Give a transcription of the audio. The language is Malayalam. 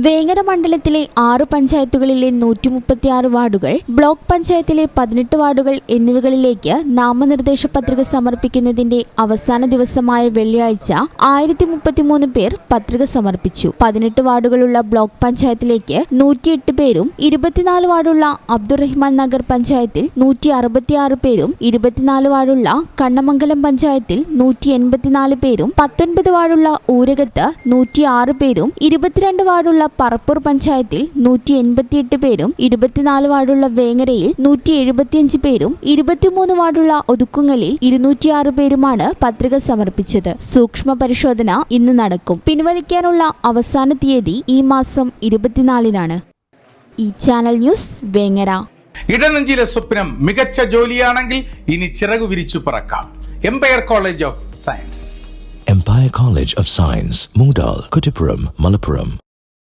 വേങ്ങര മണ്ഡലത്തിലെ 6 പഞ്ചായത്തുകളിലെ 136 വാർഡുകൾ, ബ്ലോക്ക് പഞ്ചായത്തിലെ 18 വാർഡുകൾ എന്നിവകളിലേക്ക് നാമനിർദ്ദേശ പത്രിക സമർപ്പിക്കുന്നതിന്റെ അവസാന ദിവസമായ വെള്ളിയാഴ്ച 1033 പേർ പത്രിക സമർപ്പിച്ചു. 18 വാർഡുകളുള്ള ബ്ലോക്ക് പഞ്ചായത്തിലേക്ക് 108 പേരും, 24 വാർഡുള്ള അബ്ദുറഹ്മാൻ നഗർ പഞ്ചായത്തിൽ 166 പേരും, 24 വാർഡുള്ള കണ്ണമംഗലം പഞ്ചായത്തിൽ 184 പേരും, 19 വാർഡുള്ള ഊരകത്ത് 106 പേരും, 22 വാർഡുള്ള പറപ്പൂർ പഞ്ചായത്തിൽ 188 പേരും, 24 വാർഡുള്ള വേങ്ങരയിൽ 175 പേരും, 23 വാർഡുള്ള ഒതുക്കുങ്ങലിൽ 206 പേരുമാണ് പത്രിക സമർപ്പിച്ചത്. സൂക്ഷ്മ പരിശോധന ഇന്ന് നടക്കും. പിൻവലിക്കാനുള്ള അവസാന തീയതി ഈ മാസം 24-നാണ്. ഈ ചാനൽ ന്യൂസ് വേങ്ങര. ഇടനെഞ്ചിലെ സ്വപ്നം മികച്ച ജോലിയാണെങ്കിൽ ഇനി ചിറകു വിരിച്ചു പറക്കാം. Empire College of Science. Empire College of Science, Moondal, Kuttipuram, Malappuram.